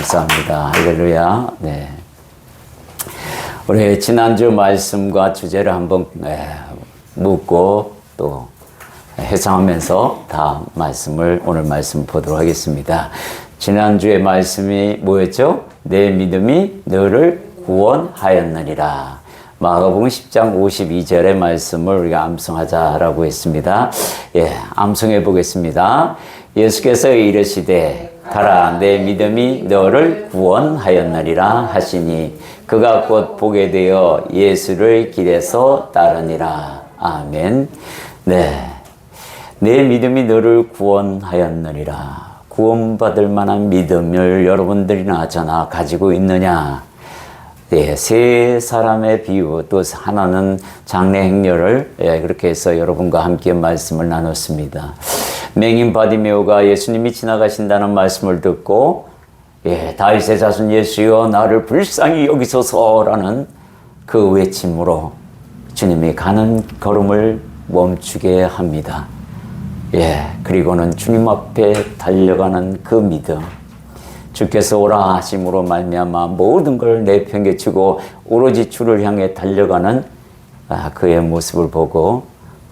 감사합니다. 할렐루야. 네. 우리 지난주 말씀과 주제를 한번 묻고 또 해석하면서 다 오늘 말씀 보도록 하겠습니다. 지난주의 말씀이 뭐였죠? 내 믿음이 너를 구원하였느니라. 마가복음 10장 52절의 말씀을 우리가 암송하자라고 했습니다. 암송해 보겠습니다. 예수께서 이르시되 가라, 내 믿음이 너를 구원하였느니라 하시니 그가 곧 보게 되어 예수를 길에서 따르니라. 아멘. 네, 내 믿음이 너를 구원하였느니라. 구원받을 만한 믿음을 여러분들이나 저나 가지고 있느냐? 네, 세 사람의 비유, 또 하나는 장래 행렬을 그렇게 해서 여러분과 함께 말씀을 나눴습니다. 맹인 바디메오가 예수님이 지나가신다는 말씀을 듣고 다윗의 자손 예수여 나를 불쌍히 여기소서라는 그 외침으로 주님이 가는 걸음을 멈추게 합니다. 그리고는 주님 앞에 달려가는 그 믿음, 주께서 오라 하심으로 말미암아 모든 걸 내팽개치고 오로지 주를 향해 달려가는 그의 모습을 보고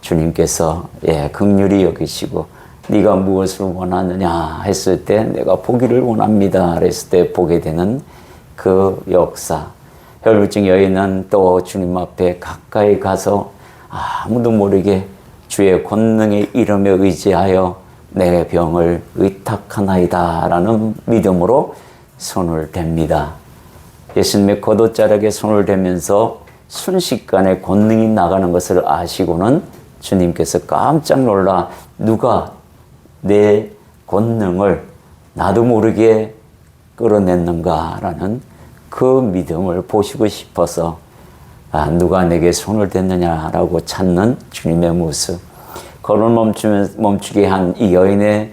주님께서 긍휼히 여기시고 네가 무엇을 원하느냐 했을 때 내가 보기를 원합니다 그랬을 때 보게 되는 그 역사. 혈루증 여인은 또 주님 앞에 가까이 가서 아무도 모르게 주의 권능의 이름에 의지하여 내 병을 의탁하나이다 라는 믿음으로 손을 댑니다. 예수님의 겉옷자락에 손을 대면서 순식간에 권능이 나가는 것을 아시고는 주님께서 깜짝 놀라 누가 내 권능을 나도 모르게 끌어냈는가라는 그 믿음을 보시고 싶어서 누가 내게 손을 댔느냐라고 찾는 주님의 모습. 걸음을 멈추게 한 이 여인의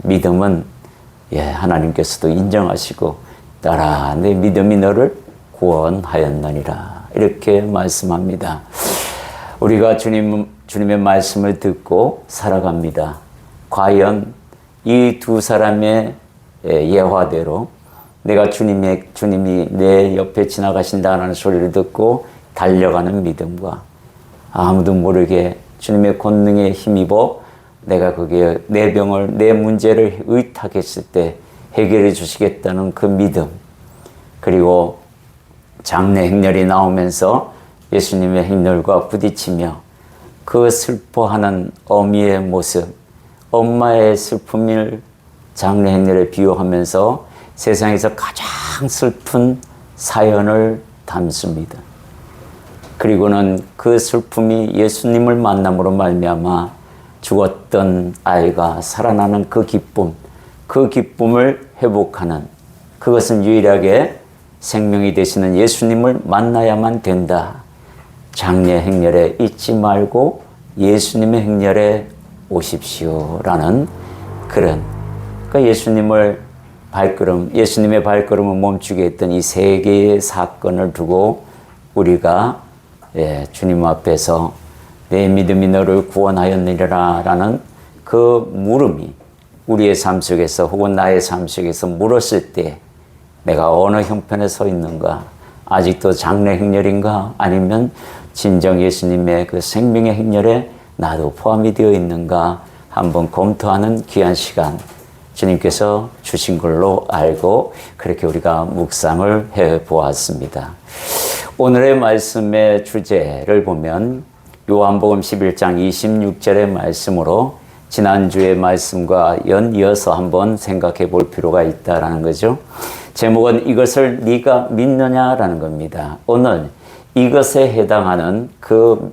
믿음은 하나님께서도 인정하시고 따라 내 믿음이 너를 구원하였느니라 이렇게 말씀합니다. 우리가 주님의 말씀을 듣고 살아갑니다. 과연 이 두 사람의 예화대로 내가 주님이 내 옆에 지나가신다는 소리를 듣고 달려가는 믿음과 아무도 모르게 주님의 권능에 힘입어 내가 거기에 내 병을, 내 문제를 의탁했을 때 해결해 주시겠다는 그 믿음, 그리고 장래 행렬이 나오면서 예수님의 행렬과 부딪히며 그 슬퍼하는 어미의 모습, 엄마의 슬픔을 장래 행렬에 비유하면서 세상에서 가장 슬픈 사연을 담습니다. 그리고는 그 슬픔이 예수님을 만남으로 말미암아 죽었던 아이가 살아나는 그 기쁨을 회복하는, 그것은 유일하게 생명이 되시는 예수님을 만나야만 된다. 장래 행렬에 잊지 말고 예수님의 행렬에 오십시오라는 그런, 그러니까 예수님의 발걸음을 멈추게 했던 이 세 개의 사건을 두고 우리가 주님 앞에서 내 믿음이 너를 구원하였느니라 라는 그 물음이 우리의 삶 속에서 혹은 나의 삶 속에서 물었을 때 내가 어느 형편에 서 있는가? 아직도 장래 행렬인가? 아니면 진정 예수님의 그 생명의 행렬에 나도 포함이 되어 있는가? 한번 검토하는 귀한 시간 주님께서 주신 걸로 알고 그렇게 우리가 묵상을 해보았습니다. 오늘의 말씀의 주제를 보면 요한복음 11장 26절의 말씀으로 지난주의 말씀과 연이어서 한번 생각해 볼 필요가 있다라는 거죠. 제목은 이것을 네가 믿느냐라는 겁니다. 오늘 이것에 해당하는 그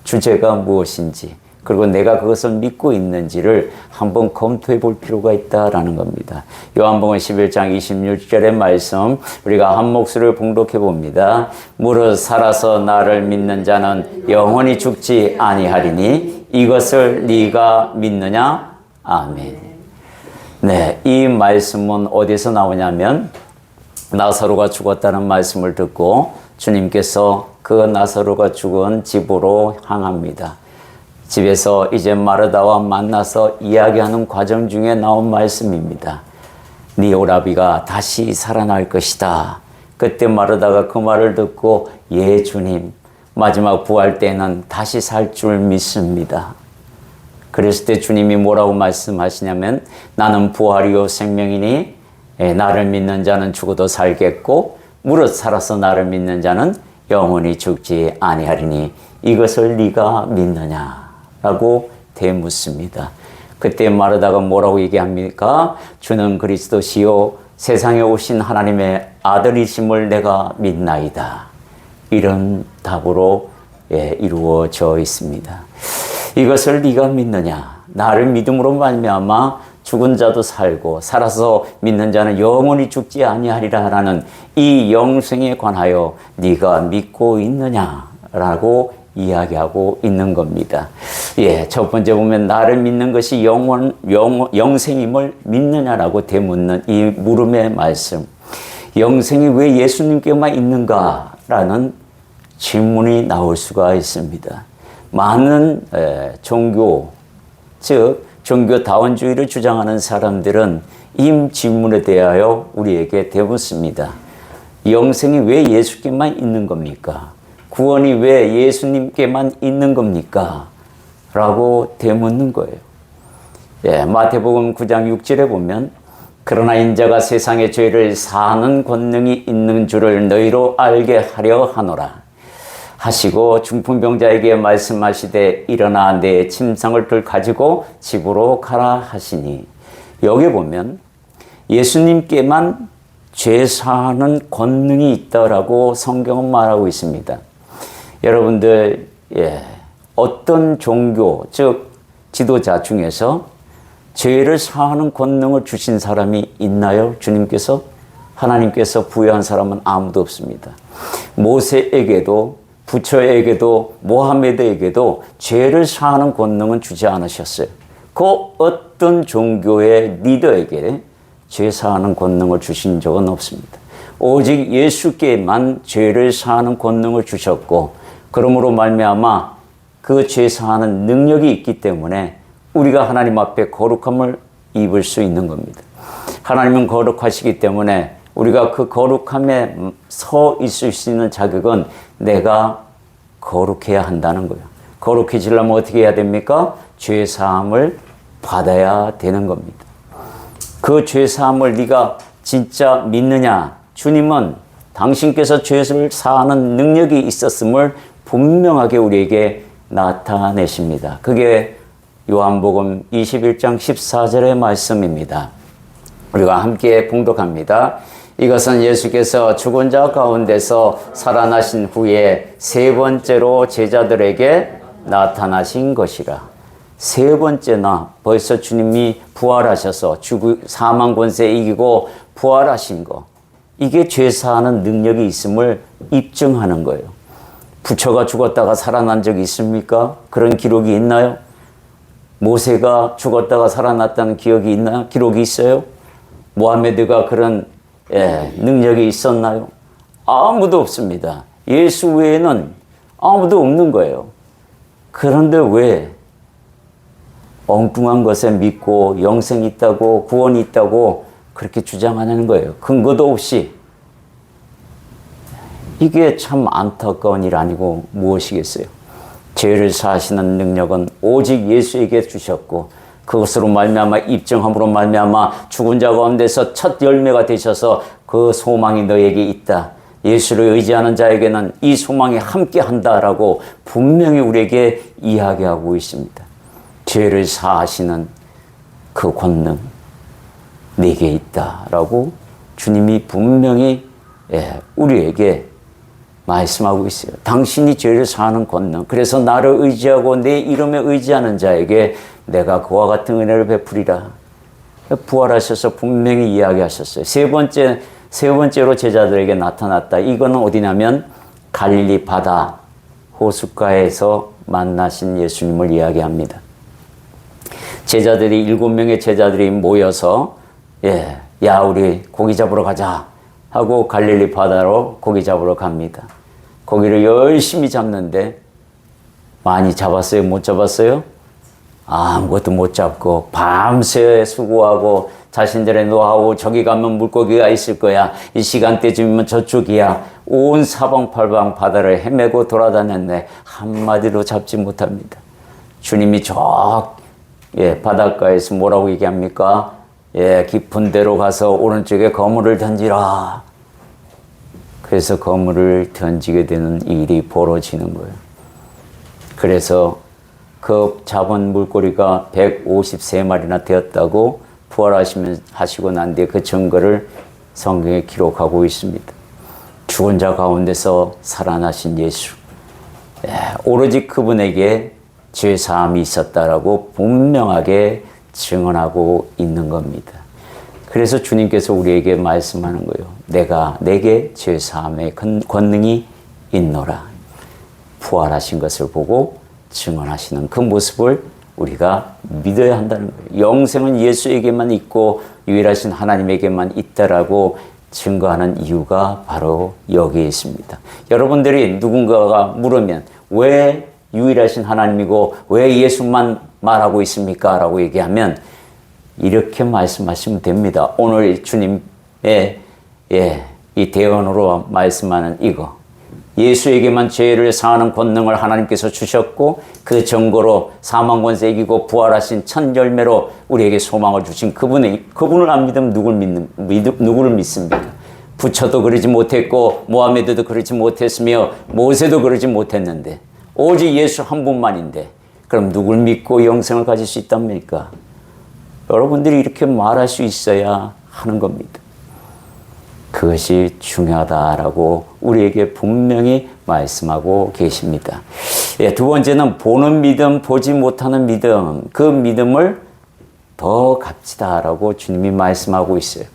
주제가 무엇인지, 그리고 내가 그것을 믿고 있는지를 한번 검토해 볼 필요가 있다라는 겁니다. 요한복음 11장 26절의 말씀 우리가 한 목소리를 봉독해 봅니다. 무릇 살아서 나를 믿는 자는 영원히 죽지 아니하리니 이것을 네가 믿느냐? 아멘. 네, 이 말씀은 어디서 나오냐면 나사로가 죽었다는 말씀을 듣고 주님께서 그 나사로가 죽은 집으로 향합니다. 집에서 이제 마르다와 만나서 이야기하는 과정 중에 나온 말씀입니다. 네 오라비가 다시 살아날 것이다. 그때 마르다가 그 말을 듣고 예 주님, 마지막 부활 때는 다시 살 줄 믿습니다. 그랬을 때 주님이 뭐라고 말씀하시냐면 나는 부활이요 생명이니 나를 믿는 자는 죽어도 살겠고 무릇 살아서 나를 믿는 자는 영원히 죽지 아니하리니 이것을 네가 믿느냐? 라고 되묻습니다. 그때 마르다가 뭐라고 얘기합니까? 주는 그리스도시요 세상에 오신 하나님의 아들이심을 내가 믿나이다. 이런 답으로 이루어져 있습니다. 이것을 네가 믿느냐? 나를 믿음으로 말미암아 죽은 자도 살고 살아서 믿는 자는 영원히 죽지 아니하리라라는 이 영생에 관하여 네가 믿고 있느냐라고 이야기하고 있는 겁니다. 첫 번째 보면 나를 믿는 것이 영생임을 믿느냐라고 되묻는 이 물음의 말씀. 영생이 왜 예수님께만 있는가라는 질문이 나올 수가 있습니다. 많은 종교, 즉 종교다원주의를 주장하는 사람들은 이 질문에 대하여 우리에게 되묻습니다. 영생이 왜 예수께만 있는 겁니까? 구원이 왜 예수님께만 있는 겁니까? 라고 되묻는 거예요. 마태복음 9장 6절에 보면 그러나 인자가 세상의 죄를 사하는 권능이 있는 줄을 너희로 알게 하려 하노라 하시고 중풍병자에게 말씀하시되 일어나 내 침상을 가지고 집으로 가라 하시니, 여기 보면 예수님께만 죄 사하는 권능이 있다라고 성경은 말하고 있습니다. 여러분들 어떤 종교 즉 지도자 중에서 죄를 사하는 권능을 주신 사람이 있나요? 주님께서 하나님께서 부여한 사람은 아무도 없습니다. 모세에게도 부처에게도 모하메드에게도 죄를 사하는 권능은 주지 않으셨어요. 그 어떤 종교의 리더에게 죄 사하는 권능을 주신 적은 없습니다. 오직 예수께만 죄를 사하는 권능을 주셨고, 그러므로 말미암아 그 죄 사하는 능력이 있기 때문에 우리가 하나님 앞에 거룩함을 입을 수 있는 겁니다. 하나님은 거룩하시기 때문에 우리가 그 거룩함에 서 있을 수 있는 자격은 내가 거룩해야 한다는 거예요. 거룩해지려면 어떻게 해야 됩니까? 죄 사함을 받아야 되는 겁니다. 그 죄 사함을 네가 진짜 믿느냐? 주님은 당신께서 죄를 사하는 능력이 있었음을 분명하게 우리에게 나타내십니다. 그게 요한복음 21장 14절의 말씀입니다. 우리가 함께 봉독합니다. 이것은 예수께서 죽은 자 가운데서 살아나신 후에 세 번째로 제자들에게 나타나신 것이라. 세 번째나 벌써 주님이 부활하셔서 사망 권세 이기고 부활하신 거, 이게 죄 사하는 능력이 있음을 입증하는 거예요. 부처가 죽었다가 살아난 적이 있습니까? 그런 기록이 있나요? 모세가 죽었다가 살아났다는 기억이 있나요? 기록이 있어요? 모하메드가 그런 능력이 있었나요? 아무도 없습니다. 예수 외에는 아무도 없는 거예요. 그런데 왜 엉뚱한 것에 믿고 영생이 있다고 구원이 있다고 그렇게 주장하는 거예요? 근거도 없이. 이게 참 안타까운 일 아니고 무엇이겠어요? 죄를 사하시는 능력은 오직 예수에게 주셨고, 그것으로 말미암아 입증함으로 말미암아 죽은 자 가운데서 첫 열매가 되셔서 그 소망이 너에게 있다. 예수를 의지하는 자에게는 이 소망이 함께 한다라고 분명히 우리에게 이야기하고 있습니다. 죄를 사하시는 그 권능 내게 있다라고 주님이 분명히 우리에게 말씀하고 있어요. 당신이 죄를 사하는 권능, 그래서 나를 의지하고 내 이름에 의지하는 자에게 내가 그와 같은 은혜를 베풀이라. 부활하셔서 분명히 이야기하셨어요. 세 번째로 제자들에게 나타났다. 이거는 어디냐면 갈릴리 바다 호숫가에서 만나신 예수님을 이야기합니다. 제자들이 7명의 제자들이 모여서 야 우리 고기 잡으러 가자 하고 갈릴리 바다로 고기 잡으러 갑니다. 고기를 열심히 잡는데 많이 잡았어요? 못 잡았어요? 아무것도 못 잡고 밤새 수고하고 자신들의 노하우, 저기 가면 물고기가 있을 거야. 이 시간대쯤이면 저쪽이야. 온 사방팔방 바다를 헤매고 돌아다녔네. 한마디로 잡지 못합니다. 주님이 바닷가에서 뭐라고 얘기합니까? 깊은 데로 가서 오른쪽에 그물을 던지라. 그래서 그물을 던지게 되는 일이 벌어지는 거예요. 그래서 그 잡은 물고기가 153마리나 되었다고 부활하시고 난 뒤에 그 증거를 성경에 기록하고 있습니다. 죽은 자 가운데서 살아나신 예수. 오로지 그분에게 죄사함이 있었다라고 분명하게 증언하고 있는 겁니다. 그래서 주님께서 우리에게 말씀하는 거예요. 내게 죄사함의 권능이 있노라. 부활하신 것을 보고 증언하시는 그 모습을 우리가 믿어야 한다는 거예요. 영생은 예수에게만 있고 유일하신 하나님에게만 있다라고 증거하는 이유가 바로 여기에 있습니다. 여러분들이 누군가가 물으면 왜 유일하신 하나님이고 왜 예수만 말하고 있습니까? 라고 얘기하면 이렇게 말씀하시면 됩니다. 오늘 주님의 이 대언으로 말씀하는 이거. 예수에게만 죄를 사하는 권능을 하나님께서 주셨고 그 증거로 사망 권세 이기고 부활하신 첫 열매로 우리에게 소망을 주신 그분을 안 믿으면 누구를 믿습니까? 부처도 그러지 못했고 모하메드도 그러지 못했으며 모세도 그러지 못했는데 오직 예수 한 분만인데 그럼 누굴 믿고 영생을 가질 수 있답니까? 여러분들이 이렇게 말할 수 있어야 하는 겁니다. 그것이 중요하다라고 우리에게 분명히 말씀하고 계십니다. 두 번째는 보는 믿음, 보지 못하는 믿음, 그 믿음을 더 값지다라고 주님이 말씀하고 있어요.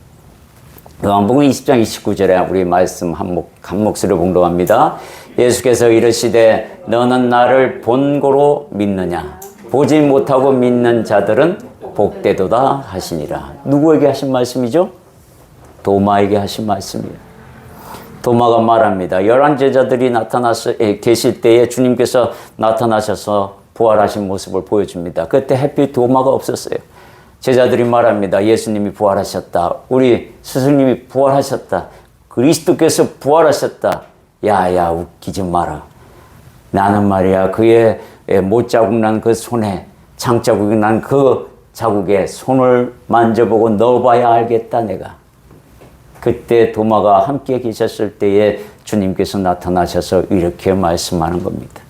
요한복음 20장 29절에 우리 말씀 한 목소리로 봉독합니다. 예수께서 이르시되 너는 나를 본고로 믿느냐? 보지 못하고 믿는 자들은 복되도다 하시니라. 누구에게 하신 말씀이죠? 도마에게 하신 말씀이에요. 도마가 말합니다. 11 제자들이 계실 때에 주님께서 나타나셔서 부활하신 모습을 보여줍니다. 그때 하필 도마가 없었어요. 제자들이 말합니다. 예수님이 부활하셨다. 우리 스승님이 부활하셨다. 그리스도께서 부활하셨다. 야야 웃기지 마라. 나는 말이야 그의 못자국 난 그 손에 창자국이 난 그 자국에 손을 만져보고 넣어봐야 알겠다 내가. 그때 도마가 함께 계셨을 때에 주님께서 나타나셔서 이렇게 말씀하는 겁니다.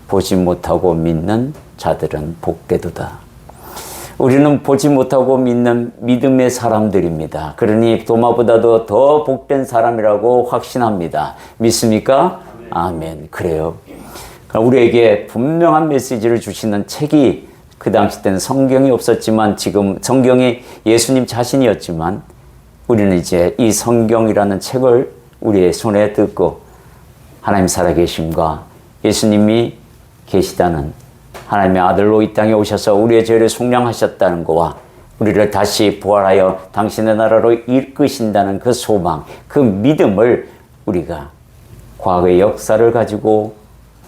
보지 못하고 믿는 자들은 복되도다. 우리는 보지 못하고 믿는 믿음의 사람들입니다. 그러니 도마보다도 더 복된 사람이라고 확신합니다. 믿습니까? 아멘. 그래요. 우리에게 분명한 메시지를 주시는 책이 그 당시 때는 성경이 없었지만 지금 성경이 예수님 자신이었지만 우리는 이제 이 성경이라는 책을 우리의 손에 뜯고 하나님 살아계심과 예수님이 계시다는 하나님의 아들로 이 땅에 오셔서 우리의 죄를 속량하셨다는 것과 우리를 다시 부활하여 당신의 나라로 이끄신다는 그 소망, 그 믿음을 우리가 과거의 역사를 가지고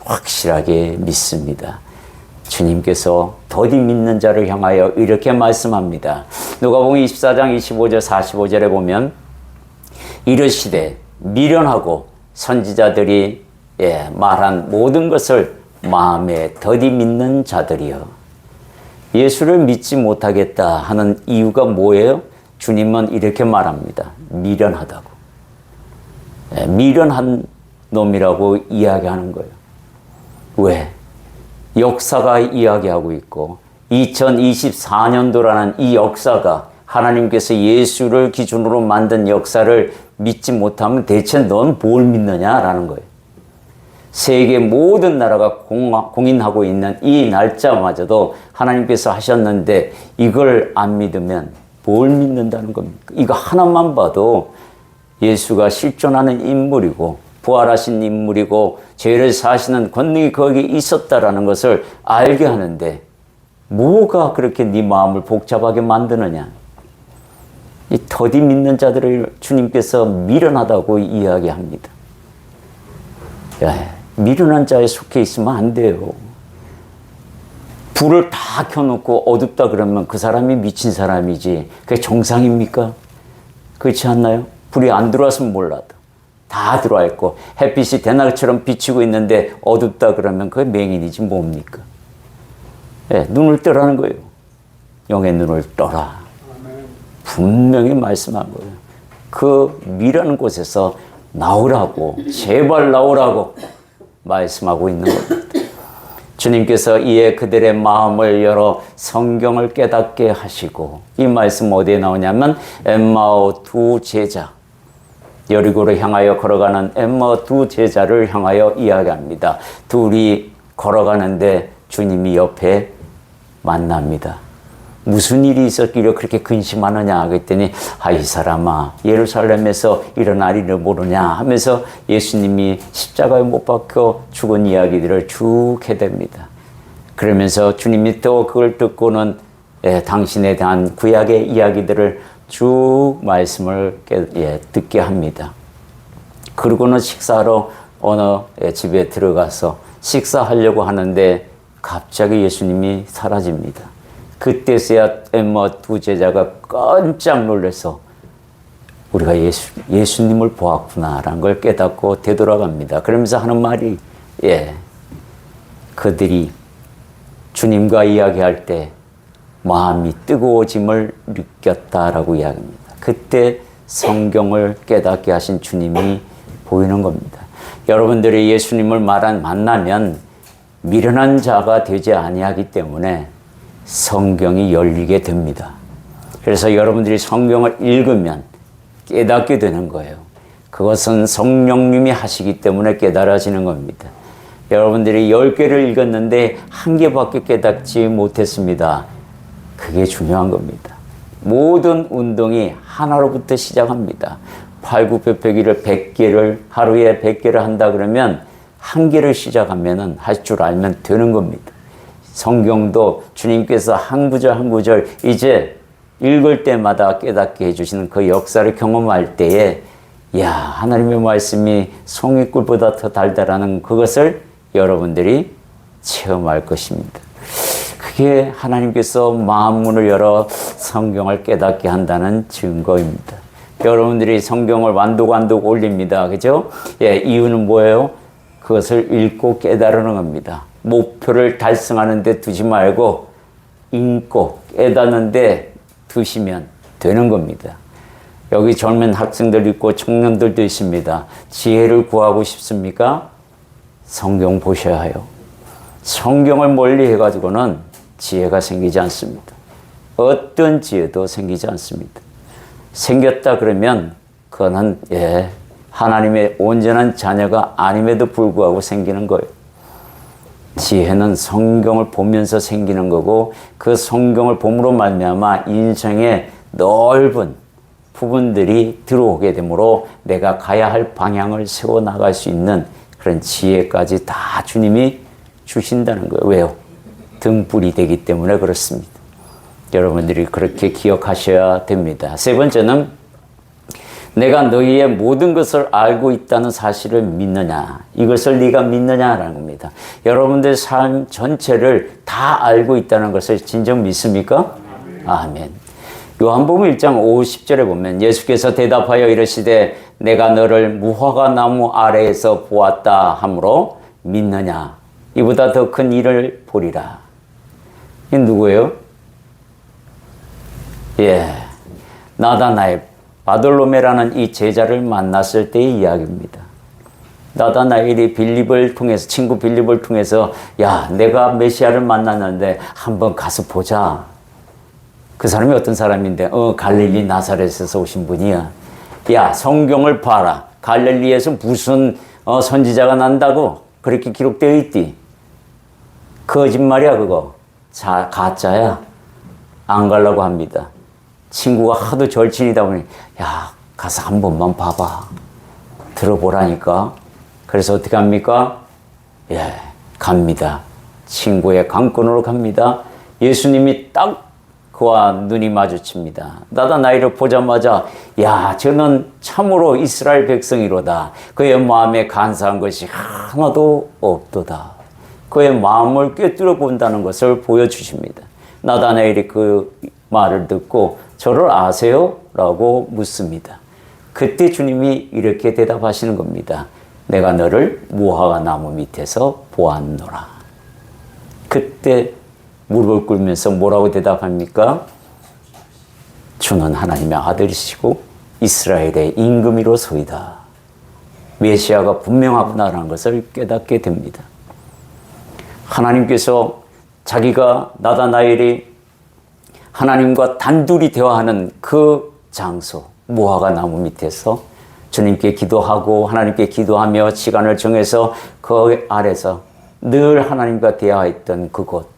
확실하게 믿습니다. 주님께서 더디 믿는 자를 향하여 이렇게 말씀합니다. 누가복음 24장 25절 45절에 보면 이르시되 미련하고 선지자들이 말한 모든 것을 마음에 더디 믿는 자들이여. 예수를 믿지 못하겠다 하는 이유가 뭐예요? 주님은 이렇게 말합니다. 미련하다고. 미련한 놈이라고 이야기하는 거예요. 왜? 역사가 이야기하고 있고 2024년도라는 이 역사가 하나님께서 예수를 기준으로 만든 역사를 믿지 못하면 대체 넌 뭘 믿느냐라는 거예요. 세계 모든 나라가 공인하고 있는 이 날짜마저도 하나님께서 하셨는데 이걸 안 믿으면 뭘 믿는다는 겁니까? 이거 하나만 봐도 예수가 실존하는 인물이고 부활하신 인물이고 죄를 사하시는 권능이 거기에 있었다라는 것을 알게 하는데 뭐가 그렇게 네 마음을 복잡하게 만드느냐. 이 더디 믿는 자들을 주님께서 미련하다고 이야기합니다. 미련한 자에 속해 있으면 안 돼요. 불을 다 켜놓고 어둡다 그러면 그 사람이 미친 사람이지. 그게 정상입니까? 그렇지 않나요? 불이 안 들어왔으면 몰라도. 다 들어와 있고 햇빛이 대낮처럼 비치고 있는데 어둡다 그러면 그게 맹인이지 뭡니까? 예, 눈을 뜨라는 거예요. 영의 눈을 떠라. 분명히 말씀한 거예요. 그 미라는 곳에서 나오라고, 제발 나오라고 말씀하고 있는 겁니다. 주님께서 이에 그들의 마음을 열어 성경을 깨닫게 하시고, 이 말씀 어디에 나오냐면 엠마오 두 제자, 여리고를 향하여 걸어가는 엠마오 두 제자를 향하여 이야기합니다. 둘이 걸어가는데 주님이 옆에 만납니다. 무슨 일이 있었길래 그렇게 근심하느냐 그랬더니 이 사람아, 예루살렘에서 일어날 일을 모르냐 하면서 예수님이 십자가에 못 박혀 죽은 이야기들을 쭉 해댑니다. 그러면서 주님이 또 그걸 듣고는 당신에 대한 구약의 이야기들을 쭉 말씀을 듣게 합니다. 그러고는 식사하러 어느 집에 들어가서 식사하려고 하는데 갑자기 예수님이 사라집니다. 그때서야 엠마 두 제자가 깜짝 놀라서 우리가 예수님을 보았구나라는 걸 깨닫고 되돌아갑니다. 그러면서 하는 말이 그들이 주님과 이야기할 때 마음이 뜨거워짐을 느꼈다라고 이야기합니다. 그때 성경을 깨닫게 하신 주님이 보이는 겁니다. 여러분들이 예수님을 만나면 미련한 자가 되지 아니하기 때문에 성경이 열리게 됩니다. 그래서 여러분들이 성경을 읽으면 깨닫게 되는 거예요. 그것은 성령님이 하시기 때문에 깨달아지는 겁니다. 여러분들이 10개를 읽었는데 1개밖에 깨닫지 못했습니다. 그게 중요한 겁니다. 모든 운동이 하나로부터 시작합니다. 팔굽혀펴기를 100개를 하루에 100개를 한다 그러면 1개를 시작하면 할 줄 알면 되는 겁니다. 성경도 주님께서 한 구절 한 구절 이제 읽을 때마다 깨닫게 해주시는 그 역사를 경험할 때에 하나님의 말씀이 송이꿀보다 더 달달하는 그것을 여러분들이 체험할 것입니다. 그게 하나님께서 마음문을 열어 성경을 깨닫게 한다는 증거입니다. 여러분들이 성경을 완독 올립니다. 그죠? 이유는 뭐예요? 그것을 읽고 깨달으는 겁니다. 목표를 달성하는 데 두지 말고 읽고 깨닫는 데 두시면 되는 겁니다. 여기 젊은 학생들 있고 청년들도 있습니다. 지혜를 구하고 싶습니까? 성경 보셔야 해요. 성경을 멀리 해가지고는 지혜가 생기지 않습니다. 어떤 지혜도 생기지 않습니다. 생겼다 그러면 그거는 하나님의 온전한 자녀가 아님에도 불구하고 생기는 거예요. 지혜는 성경을 보면서 생기는 거고 그 성경을 봄으로 말미암아 인생의 넓은 부분들이 들어오게 되므로 내가 가야 할 방향을 세워나갈 수 있는 그런 지혜까지 다 주님이 주신다는 거예요. 왜요? 등불이 되기 때문에 그렇습니다. 여러분들이 그렇게 기억하셔야 됩니다. 세 번째는 내가 너희의 모든 것을 알고 있다는 사실을 믿느냐, 이것을 네가 믿느냐라는 겁니다. 여러분들 삶 전체를 다 알고 있다는 것을 진정 믿습니까? 아멘. 요한복음 1장 50절에 보면 예수께서 대답하여 이르시되 내가 너를 무화과 나무 아래에서 보았다 하므로 믿느냐, 이보다 더 큰 일을 보리라. 이 누구예요? 나다나엘, 바돌로메라는 이 제자를 만났을 때의 이야기입니다. 나다나엘이 빌립을 통해서, 친구 빌립을 통해서 내가 메시아를 만났는데 한번 가서 보자. 그 사람이 어떤 사람인데 갈릴리 나사렛에서 오신 분이야. 성경을 봐라. 갈릴리에서 무슨 선지자가 난다고 그렇게 기록되어 있디. 거짓말이야 그거. 가짜야. 안 가려고 합니다. 친구가 하도 절친이다 보니 가서 한 번만 봐봐. 들어보라니까. 그래서 어떻게 합니까? 갑니다. 친구의 강권으로 갑니다. 예수님이 딱 그와 눈이 마주칩니다. 나다나엘을 보자마자 저는 참으로 이스라엘 백성이로다. 그의 마음에 간사한 것이 하나도 없도다. 그의 마음을 꿰뚫어 본다는 것을 보여주십니다. 나다나엘이 그 말을 듣고 저를 아세요? 라고 묻습니다. 그때 주님이 이렇게 대답하시는 겁니다. 내가 너를 무화과 나무 밑에서 보았노라. 그때 무릎을 꿇으면서 뭐라고 대답합니까? 주는 하나님의 아들이시고 이스라엘의 임금이로소이다. 메시아가 분명하구나라는 것을 깨닫게 됩니다. 하나님께서 자기가 나다나엘이 하나님과 단둘이 대화하는 그 장소, 무화과 나무 밑에서 주님께 기도하고 하나님께 기도하며 시간을 정해서 그 아래서 늘 하나님과 대화했던 그곳,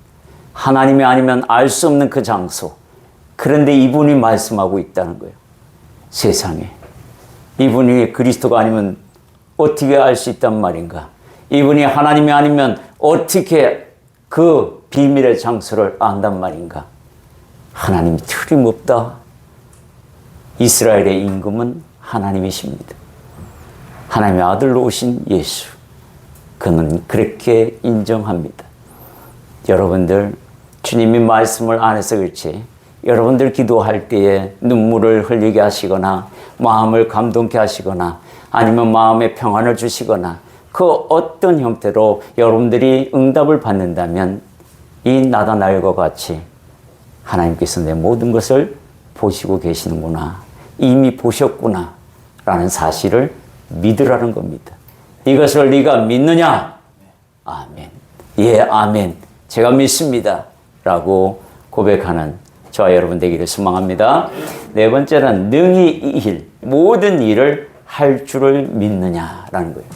하나님이 아니면 알 수 없는 그 장소. 그런데 이분이 말씀하고 있다는 거예요. 세상에 이분이 그리스도가 아니면 어떻게 알 수 있단 말인가? 이분이 하나님이 아니면 어떻게 그 비밀의 장소를 안단 말인가? 하나님이 틀림없다. 이스라엘의 임금은 하나님이십니다. 하나님의 아들로 오신 예수. 그는 그렇게 인정합니다. 여러분들 주님이 말씀을 안 해서 그렇지 여러분들 기도할 때에 눈물을 흘리게 하시거나 마음을 감동케 하시거나 아니면 마음에 평안을 주시거나 그 어떤 형태로 여러분들이 응답을 받는다면 이 나다나엘과 같이 하나님께서 내 모든 것을 보시고 계시는구나, 이미 보셨구나 라는 사실을 믿으라는 겁니다. 이것을 네가 믿느냐? 아멘. 예, 아멘. 제가 믿습니다 라고 고백하는 저와 여러분 되기를 소망합니다. 네 번째는 능히 모든 일을 할 줄을 믿느냐라는 거예요.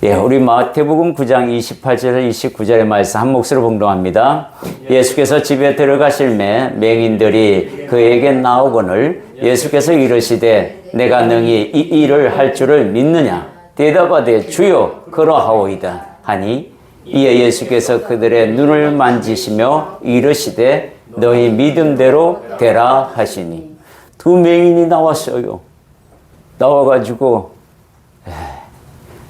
예, 우리 마태복음 9장 28절 29절의 말씀 한 목소리로 봉독합니다. 예수께서 집에 들어가실 매 맹인들이 그에게 나오거늘 예수께서 이르시되 내가 능히 이 일을 할 줄을 믿느냐? 대답하되 주여 그러하오이다 하니 이에 예수께서 그들의 눈을 만지시며 이르시되 너희 믿음대로 되라 하시니 두 맹인이 나왔어요. 나와가지고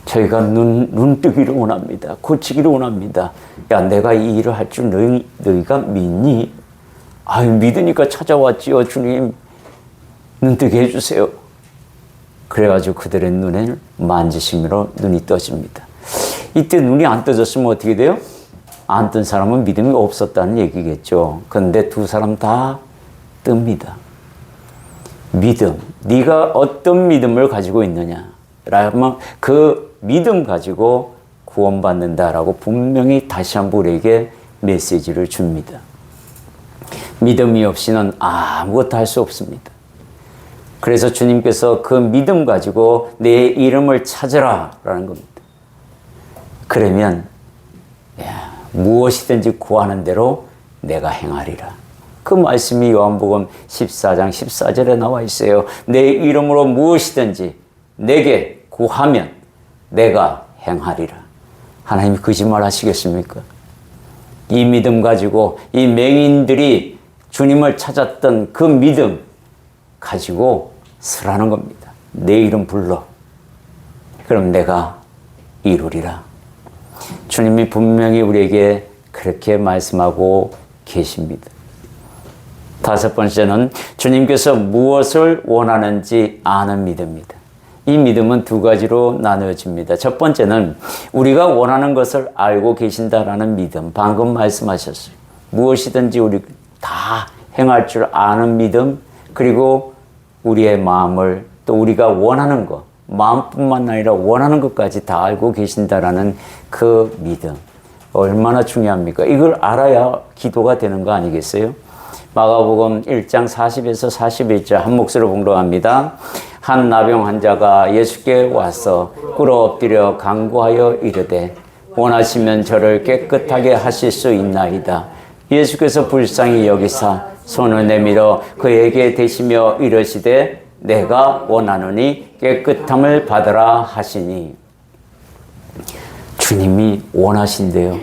저희가 눈 뜨기를 원합니다. 고치기를 원합니다. 야, 내가 이 일을 할 줄 너희가 믿니? 아유, 믿으니까 찾아왔지요. 주님, 눈 뜨게 해주세요. 그래가지고 그들의 눈을 만지심으로 눈이 떠집니다. 이때 눈이 안 떠졌으면 어떻게 돼요? 안 뜬 사람은 믿음이 없었다는 얘기겠죠. 그런데 두 사람 다 뜹니다. 믿음. 네가 어떤 믿음을 가지고 있느냐? 라면 그 믿음 가지고 구원받는다라고 분명히 다시 한번 우리에게 메시지를 줍니다. 믿음이 없이는 아무것도 할 수 없습니다. 그래서 주님께서 그 믿음 가지고 내 이름을 찾으라 라는 겁니다. 그러면 무엇이든지 구하는 대로 내가 행하리라. 그 말씀이 요한복음 14장 14절에 나와 있어요. 내 이름으로 무엇이든지 내게 구하면 내가 행하리라. 하나님이 거짓말 하시겠습니까? 이 믿음 가지고 이 맹인들이 주님을 찾았던 그 믿음 가지고 서라는 겁니다. 내 이름 불러. 그럼 내가 이루리라. 주님이 분명히 우리에게 그렇게 말씀하고 계십니다. 다섯 번째는 주님께서 무엇을 원하는지 아는 믿음입니다. 이 믿음은 두 가지로 나누어집니다. 첫 번째는 우리가 원하는 것을 알고 계신다라는 믿음. 방금 말씀하셨어요. 무엇이든지 우리 다 행할 줄 아는 믿음, 그리고 우리의 마음을 또 우리가 원하는 것, 마음뿐만 아니라 원하는 것까지 다 알고 계신다라는 그 믿음. 얼마나 중요합니까? 이걸 알아야 기도가 되는 거 아니겠어요? 마가복음 1장 40에서 41절 한 목소리로 봉독합니다. 한 나병 환자가 예수께 와서 꿇어 엎드려 간구하여 이르되 원하시면 저를 깨끗하게 하실 수 있나이다. 예수께서 불쌍히 여기사 손을 내밀어 그에게 대시며 이르시되 내가 원하노니 깨끗함을 받으라 하시니. 주님이 원하신대요.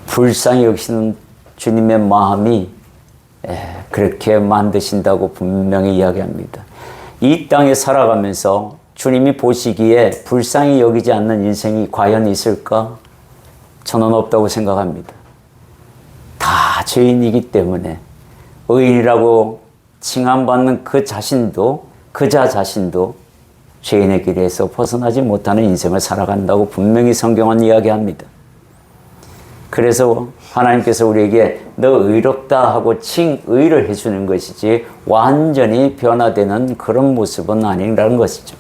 불쌍히 여기시는 주님의 마음이 그렇게 만드신다고 분명히 이야기합니다. 이 땅에 살아가면서 주님이 보시기에 불쌍히 여기지 않는 인생이 과연 있을까? 저는 없다고 생각합니다. 다 죄인이기 때문에 의인이라고 칭함받는 그 자신도, 그자 자신도 죄인의 길에서 벗어나지 못하는 인생을 살아간다고 분명히 성경은 이야기합니다. 그래서 하나님께서 우리에게 너 의롭다 하고 칭의를 해주는 것이지 완전히 변화되는 그런 모습은 아니라는 것이죠.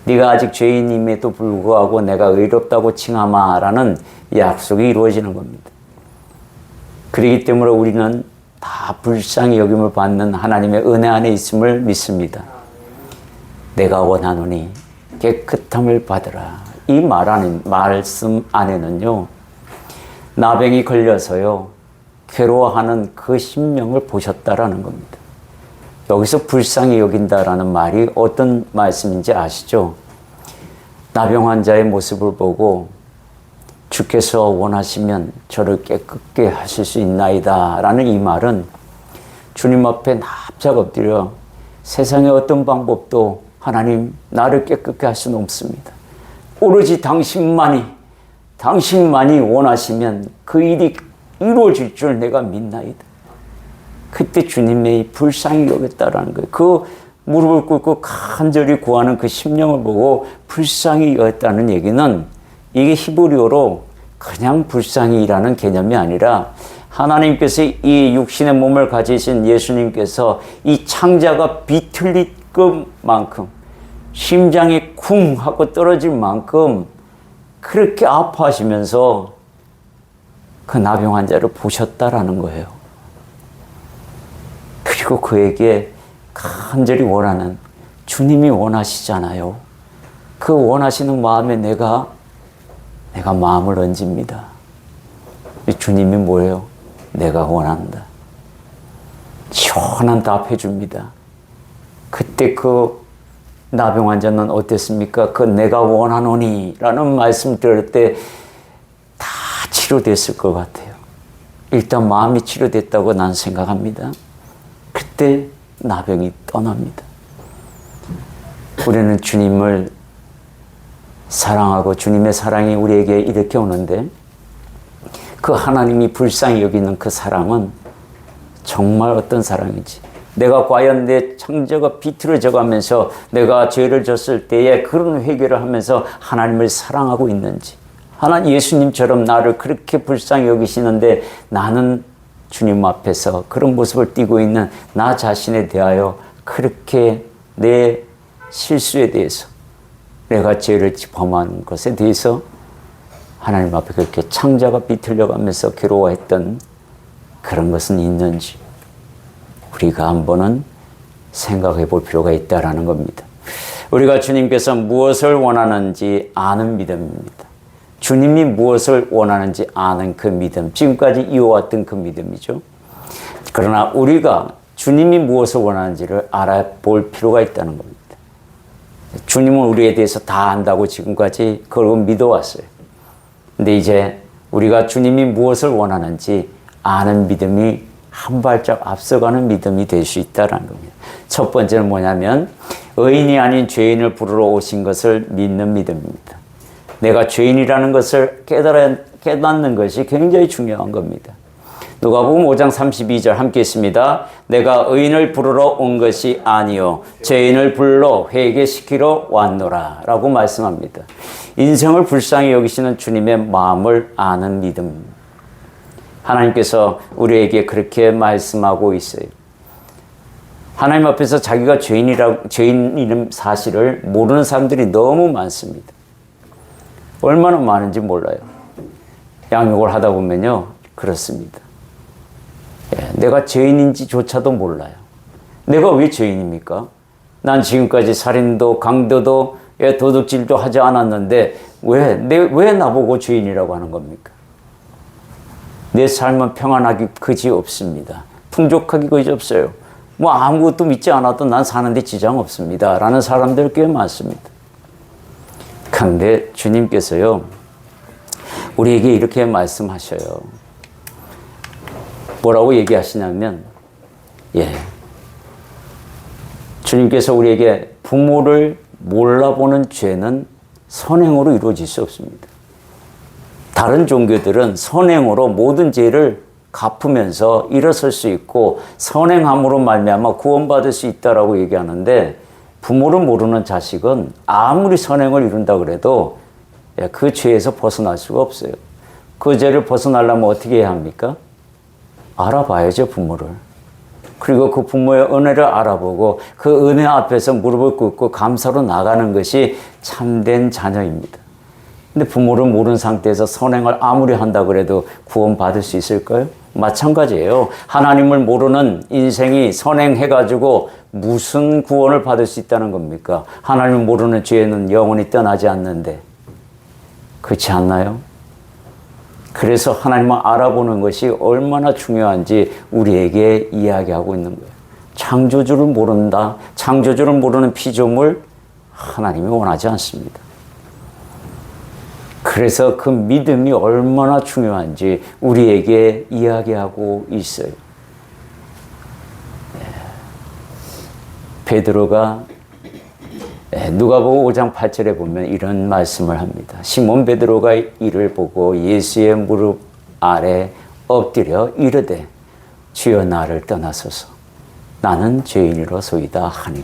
네가 아직 죄인임에도 불구하고 내가 의롭다고 칭하마라는 약속이 이루어지는 겁니다. 그렇기 때문에 우리는 다 불쌍히 여김을 받는 하나님의 은혜 안에 있음을 믿습니다. 내가 원하노니 깨끗함을 받으라. 이 말씀 안에는요, 나병이 걸려서요 괴로워하는 그 심령을 보셨다라는 겁니다. 여기서 불쌍히 여긴다라는 말이 어떤 말씀인지 아시죠? 나병 환자의 모습을 보고 주께서 원하시면 저를 깨끗게 하실 수 있나이다 라는 이 말은 주님 앞에 납작 엎드려 세상의 어떤 방법도 하나님 나를 깨끗게 할 수는 없습니다. 오로지 당신만이 원하시면 그 일이 이루어질 줄 내가 믿나이다. 그때 주님의 불쌍히 여겼다라는 거예요. 그 무릎을 꿇고 간절히 구하는 그 심령을 보고 불쌍히 여겼다는 얘기는 이게 히브리어로 그냥 불쌍히라는 개념이 아니라 하나님께서 이 육신의 몸을 가지신 예수님께서 이 창자가 비틀릴 것만큼 심장이 쿵 하고 떨어질 만큼 그렇게 아파하시면서 그 나병 환자를 보셨다라는 거예요. 그리고 그에게 간절히 원하는 주님이 원하시잖아요. 그 원하시는 마음에 내가 마음을 얹습니다. 주님이 뭐예요? 내가 원한다. 시원한 답해 줍니다. 그때 그 나병 환자는 어땠습니까? 그 내가 원하노니 라는 말씀 들을 때 다 치료됐을 것 같아요. 일단 마음이 치료됐다고 난 생각합니다. 그때 나병이 떠납니다. 우리는 주님을 사랑하고 주님의 사랑이 우리에게 이렇게 오는데 그 하나님이 불쌍히 여기는 그 사랑은 정말 어떤 사랑인지, 내가 과연 내 창조가 비틀어져 가면서 내가 죄를 졌을 때에 그런 회개를 하면서 하나님을 사랑하고 있는지, 하나님 예수님처럼 나를 그렇게 불쌍히 여기시는데 나는 주님 앞에서 그런 모습을 띠고 있는 나 자신에 대하여 그렇게 내 실수에 대해서, 내가 죄를 범한 것에 대해서 하나님 앞에 그렇게 창자가 비틀려가면서 괴로워했던 그런 것은 있는지 우리가 한번은 생각해 볼 필요가 있다라는 겁니다. 우리가 주님께서 무엇을 원하는지 아는 믿음입니다. 주님이 무엇을 원하는지 아는 그 믿음, 지금까지 이어왔던 그 믿음이죠. 그러나 우리가 주님이 무엇을 원하는지를 알아볼 필요가 있다는 겁니다. 주님은 우리에 대해서 다 안다고 지금까지 그걸 믿어왔어요. 근데 이제 우리가 주님이 무엇을 원하는지 아는 믿음이 한 발짝 앞서가는 믿음이 될 수 있다는 겁니다. 첫 번째는 뭐냐면 의인이 아닌 죄인을 부르러 오신 것을 믿는 믿음입니다. 내가 죄인이라는 것을 깨닫는 것이 굉장히 중요한 겁니다. 누가복음 5장 32절 함께 있습니다. 내가 의인을 부르러 온 것이 아니요 죄인을 불러 회개시키러 왔노라 라고 말씀합니다. 인생을 불쌍히 여기시는 주님의 마음을 아는 믿음, 하나님께서 우리에게 그렇게 말씀하고 있어요. 하나님 앞에서 자기가 죄인이라는 사실을 모르는 사람들이 너무 많습니다. 얼마나 많은지 몰라요. 양육을 하다 보면요 그렇습니다. 내가 죄인인지조차도 몰라요. 내가 왜 죄인입니까? 난 지금까지 살인도 강도도 도둑질도 하지 않았는데 왜 나보고 죄인이라고 하는 겁니까? 내 삶은 평안하기 그지 없습니다. 풍족하기 그지 없어요. 뭐 아무것도 믿지 않아도 난 사는데 지장 없습니다 라는 사람들 꽤 많습니다. 그런데 주님께서요 우리에게 이렇게 말씀하셔요. 뭐라고 얘기하시냐면 주님께서 우리에게 부모를 몰라보는 죄는 선행으로 이루어질 수 없습니다. 다른 종교들은 선행으로 모든 죄를 갚으면서 일어설 수 있고 선행함으로 말미암아 구원받을 수 있다라고 얘기하는데, 부모를 모르는 자식은 아무리 선행을 이룬다 그래도 그 죄에서 벗어날 수가 없어요. 그 죄를 벗어나려면 어떻게 해야 합니까? 알아봐야죠, 부모를. 그리고 그 부모의 은혜를 알아보고 그 은혜 앞에서 무릎을 꿇고 감사로 나가는 것이 참된 자녀입니다. 근데 부모를 모르는 상태에서 선행을 아무리 한다 그래도 구원받을 수 있을까요? 마찬가지예요. 하나님을 모르는 인생이 선행해가지고 무슨 구원을 받을 수 있다는 겁니까? 하나님을 모르는 죄는 영원히 떠나지 않는데. 그렇지 않나요? 그래서 하나님을 알아보는 것이 얼마나 중요한지 우리에게 이야기하고 있는 거예요. 창조주를 모른다. 창조주를 모르는 피조물, 하나님이 원하지 않습니다. 그래서 그 믿음이 얼마나 중요한지 우리에게 이야기하고 있어요. 베드로가 누가복음 5장 8절에 보면 이런 말씀을 합니다. 시몬 베드로가 이를 보고 예수의 무릎 아래 엎드려 이르되 주여 나를 떠나소서 나는 죄인이로소이다 하니.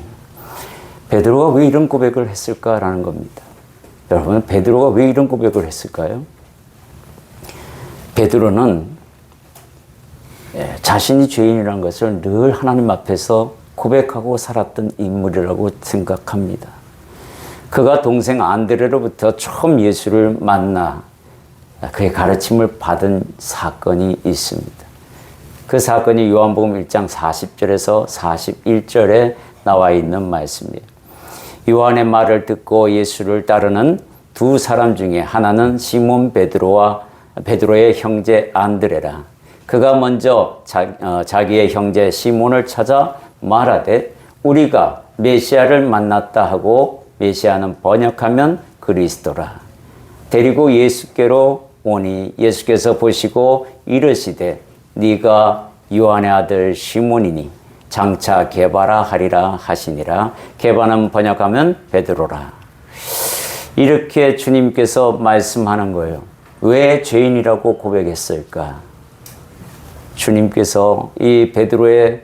베드로가 왜 이런 고백을 했을까라는 겁니다. 여러분, 베드로가 왜 이런 고백을 했을까요? 베드로는 자신이 죄인이라는 것을 늘 하나님 앞에서 고백하고 살았던 인물이라고 생각합니다. 그가 동생 안드레로부터 처음 예수를 만나 그의 가르침을 받은 사건이 있습니다. 그 사건이 요한복음 1장 40절에서 41절에 나와 있는 말씀이에요. 요한의 말을 듣고 예수를 따르는 두 사람 중에 하나는 시몬 베드로와 베드로의 형제 안드레라. 그가 먼저 자기의 형제 시몬을 찾아 말하되 우리가 메시아를 만났다 하고, 메시아는 번역하면 그리스도라. 데리고 예수께로 오니 예수께서 보시고 이르시되 네가 요한의 아들 시몬이니 장차 게바라 하리라 하시니라. 게바는 번역하면 베드로라. 이렇게 주님께서 말씀하는 거예요. 왜 죄인이라고 고백했을까? 주님께서 이 베드로의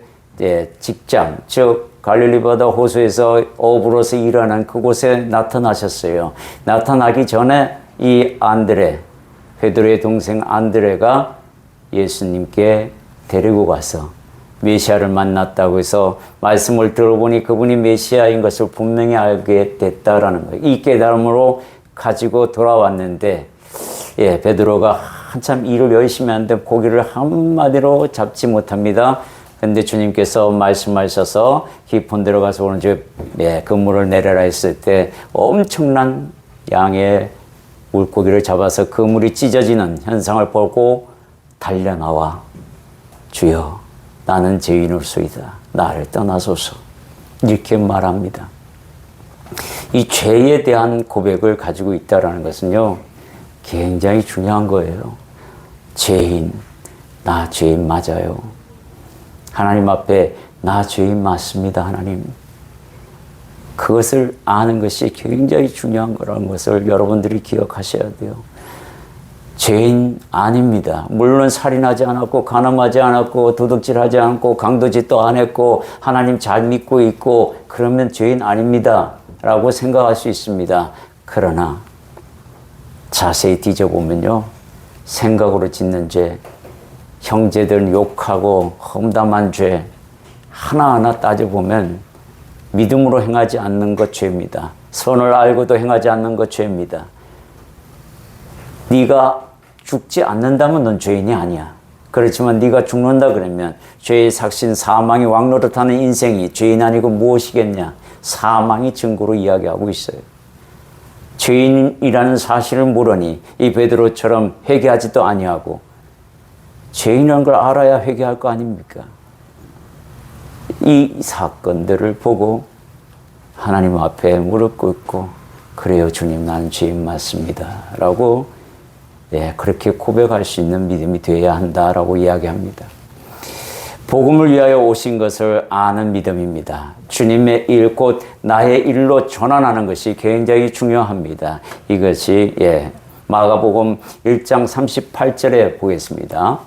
직장, 즉 갈릴리 바다 호수에서 어부로서 일하는 그곳에 나타나셨어요. 나타나기 전에 이 안드레, 베드로의 동생 안드레가 예수님께 데리고 가서 메시아를 만났다고 해서 말씀을 들어보니 그분이 메시아인 것을 분명히 알게 됐다라는 거예요. 이 깨달음으로 가지고 돌아왔는데, 베드로가 한참 일을 열심히 하는데 고기를 한마디로 잡지 못합니다. 근데 주님께서 말씀하셔서 깊은 데로 가서 오른쪽 그물을 내려라 했을 때 엄청난 양의 물고기를 잡아서 그물이 찢어지는 현상을 보고 달려나와 주여 나는 죄인으로소이다. 나를 떠나소서. 이렇게 말합니다. 이 죄에 대한 고백을 가지고 있다는 것은요, 굉장히 중요한 거예요. 죄인, 나 죄인 맞아요. 하나님 앞에 나 죄인 맞습니다, 하나님. 그것을 아는 것이 굉장히 중요한 거라는 것을 여러분들이 기억하셔야 돼요. 죄인 아닙니다. 물론 살인하지 않았고 간음하지 않았고 도둑질하지 않고 강도짓도 안 했고 하나님 잘 믿고 있고 그러면 죄인 아닙니다 라고 생각할 수 있습니다. 그러나 자세히 뒤져보면요, 생각으로 짓는 죄, 형제들 욕하고 험담한 죄 하나하나 따져보면 믿음으로 행하지 않는 것 죄입니다. 선을 알고도 행하지 않는 것 죄입니다. 네가 죽지 않는다면 넌 죄인이 아니야. 그렇지만 네가 죽는다 그러면 죄의 삭신 사망이 왕노릇하는 인생이 죄인 아니고 무엇이겠냐. 사망이 증거로 이야기하고 있어요. 죄인이라는 사실을 모르니 이 베드로처럼 회개하지도 아니하고, 죄인이라는 걸 알아야 회개할 거 아닙니까? 이 사건들을 보고 하나님 앞에 무릎 꿇고 그래요 주님 나는 죄인 맞습니다 라고 그렇게 고백할 수 있는 믿음이 되어야 한다라고 이야기합니다. 복음을 위하여 오신 것을 아는 믿음입니다. 주님의 일, 곧 나의 일로 전환하는 것이 굉장히 중요합니다. 이것이 마가복음 1장 38절에 보겠습니다.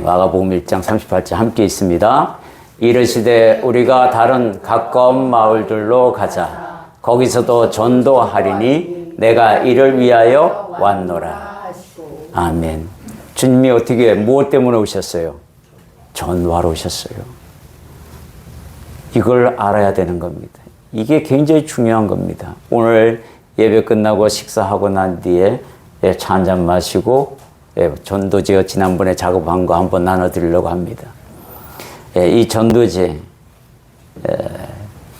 마가복음 1장 38절 함께 있습니다. 이르시되 우리가 다른 가까운 마을들로 가자. 거기서도 전도하리니 내가 이를 위하여 왔노라. 아멘. 주님이 어떻게 무엇 때문에 오셨어요? 전도하러 오셨어요. 이걸 알아야 되는 겁니다. 이게 굉장히 중요한 겁니다. 오늘 예배 끝나고 식사하고 난 뒤에 차 한잔 마시고 전도제 지난번에 작업한 거 한번 나눠드리려고 합니다. 이 전도제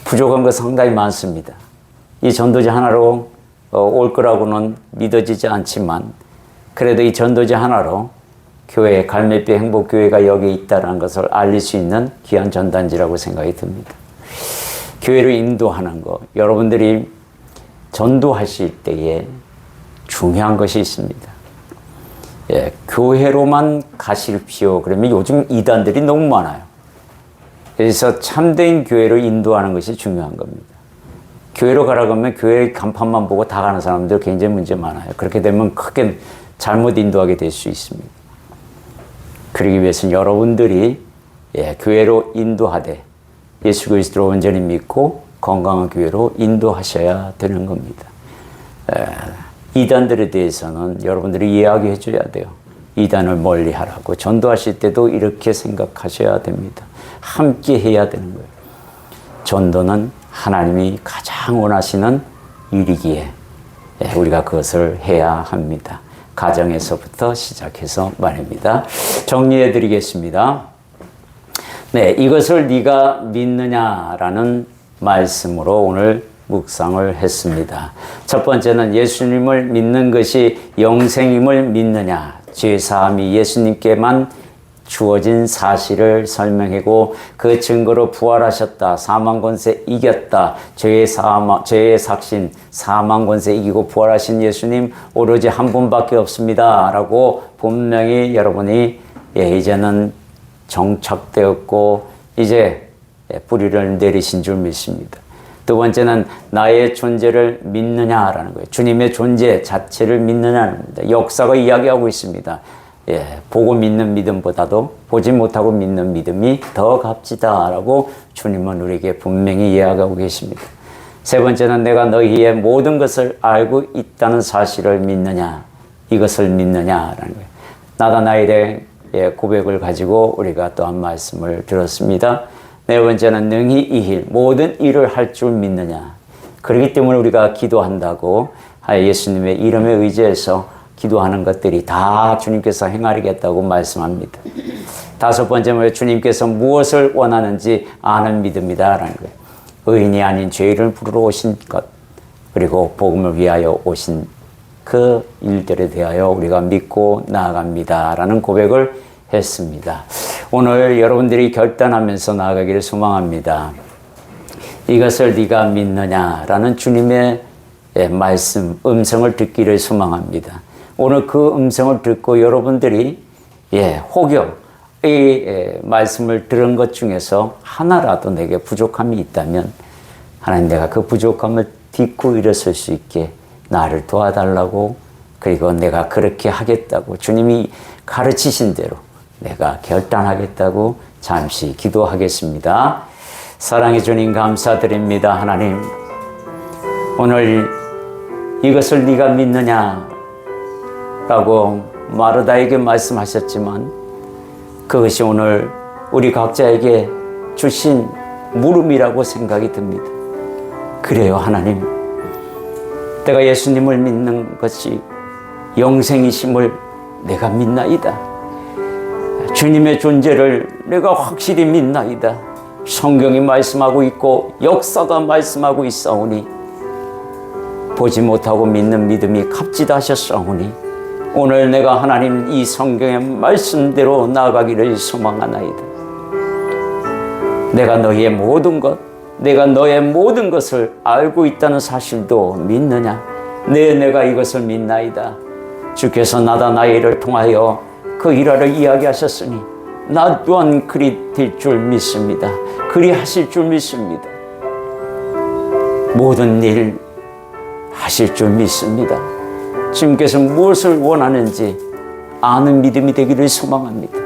부족한 거 상당히 많습니다. 이 전도제 하나로 올 거라고는 믿어지지 않지만 그래도 이 전도제 하나로 교회 갈매비 행복교회가 여기 있다는 것을 알릴 수 있는 귀한 전단지라고 생각이 듭니다. 교회를 인도하는 거, 여러분들이 전도하실 때에 중요한 것이 있습니다. 교회로만 가십시오. 그러면 요즘 이단들이 너무 많아요. 그래서 참된 교회를 인도하는 것이 중요한 겁니다. 교회로 가라고 하면 교회 간판만 보고 다 가는 사람들 굉장히 문제 많아요. 그렇게 되면 크게 잘못 인도하게 될 수 있습니다. 그러기 위해서는 여러분들이 교회로 인도하되 예수 그리스도를 온전히 믿고 건강한 교회로 인도하셔야 되는 겁니다. 이단들에 대해서는 여러분들이 이야기해 줘야 돼요. 이단을 멀리 하라고. 전도하실 때도 이렇게 생각하셔야 됩니다. 함께 해야 되는 거예요. 전도는 하나님이 가장 원하시는 일이기에 우리가 그것을 해야 합니다. 가정에서부터 시작해서 말입니다. 정리해 드리겠습니다. 이것을 네가 믿느냐라는 말씀으로 오늘 묵상을 했습니다. 첫 번째는 예수님을 믿는 것이 영생임을 믿느냐, 죄사함이 예수님께만 주어진 사실을 설명하고 그 증거로 부활하셨다, 사망 권세 이겼다, 죄의 삭신, 사망 권세 이기고 부활하신 예수님 오로지 한 분밖에 없습니다 라고 분명히 여러분이 이제는 정착되었고 이제 뿌리를 내리신 줄 믿습니다. 두 번째는 나의 존재를 믿느냐라는 거예요. 주님의 존재 자체를 믿느냐는 겁니다. 역사가 이야기하고 있습니다. 보고 믿는 믿음보다도 보지 못하고 믿는 믿음이 더 값지다라고 주님은 우리에게 분명히 이야기하고 계십니다. 세 번째는 내가 너희의 모든 것을 알고 있다는 사실을 믿느냐, 이것을 믿느냐라는 거예요. 나다나엘의 고백을 가지고 우리가 또 한 말씀을 들었습니다. 네 번째는 능히 이 일, 모든 일을 할 줄 믿느냐. 그렇기 때문에 우리가 기도한다고 예수님의 이름에 의지해서 기도하는 것들이 다 주님께서 행하리겠다고 말씀합니다. 다섯 번째는 주님께서 무엇을 원하는지 아는 믿음이다라는 거예요. 의인이 아닌 죄인을 부르러 오신 것, 그리고 복음을 위하여 오신 그 일들에 대하여 우리가 믿고 나아갑니다라는 고백을 했습니다. 오늘 여러분들이 결단하면서 나아가기를 소망합니다. 이것을 네가 믿느냐라는 주님의 말씀, 음성을 듣기를 소망합니다. 오늘 그 음성을 듣고 여러분들이 혹여 이 말씀을 들은 것 중에서 하나라도 내게 부족함이 있다면 하나님, 내가 그 부족함을 딛고 일어설 수 있게 나를 도와달라고, 그리고 내가 그렇게 하겠다고 주님이 가르치신 대로 내가 결단하겠다고 잠시 기도하겠습니다. 사랑의 주님 감사드립니다. 하나님, 오늘 이것을 네가 믿느냐 라고 마르다에게 말씀하셨지만 그것이 오늘 우리 각자에게 주신 물음이라고 생각이 듭니다. 그래요, 하나님. 내가 예수님을 믿는 것이 영생이심을 내가 믿나이다. 주님의 존재를 내가 확실히 믿나이다. 성경이 말씀하고 있고 역사가 말씀하고 있사오니 보지 못하고 믿는 믿음이 값지다 하셨사오니 오늘 내가 하나님 이 성경의 말씀대로 나아가기를 소망하나이다. 내가 너희의 모든 것, 내가 너의 모든 것을 알고 있다는 사실도 믿느냐? 내가 이것을 믿나이다. 주께서 나다나엘을 통하여 그 일화를 이야기하셨으니 나 또한 그리 될 줄 믿습니다. 그리 하실 줄 믿습니다. 모든 일 하실 줄 믿습니다. 주님께서 무엇을 원하는지 아는 믿음이 되기를 소망합니다.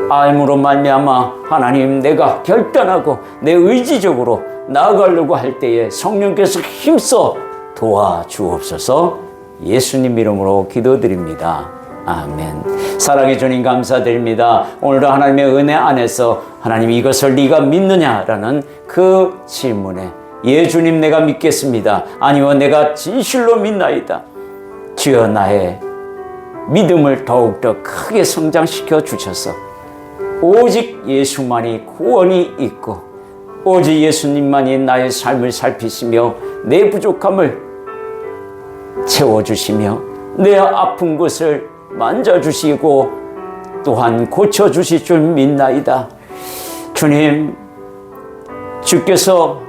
알므로 말미암아 하나님, 내가 결단하고 내 의지적으로 나아가려고 할 때에 성령께서 힘써 도와주옵소서. 예수님 이름으로 기도드립니다. 아멘. 사랑의 주님, 감사드립니다. 오늘도 하나님의 은혜 안에서 하나님, 이것을 네가 믿느냐라는 그 질문에 예 주님, 내가 믿겠습니다. 아니요, 내가 진실로 믿나이다. 주여, 나의 믿음을 더욱더 크게 성장시켜 주셔서 오직 예수만이 구원이 있고 오직 예수님만이 나의 삶을 살피시며 내 부족함을 채워주시며 내 아픈 것을 만져주시고 또한 고쳐주실 줄 믿나이다. 주님, 주께서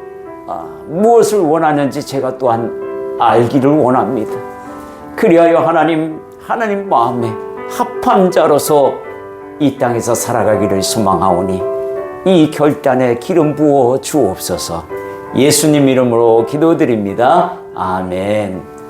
무엇을 원하는지 제가 또한 알기를 원합니다. 그리하여 하나님 마음에 합한 자로서 이 땅에서 살아가기를 소망하오니 이 결단에 기름 부어 주옵소서. 예수님 이름으로 기도드립니다. 아멘.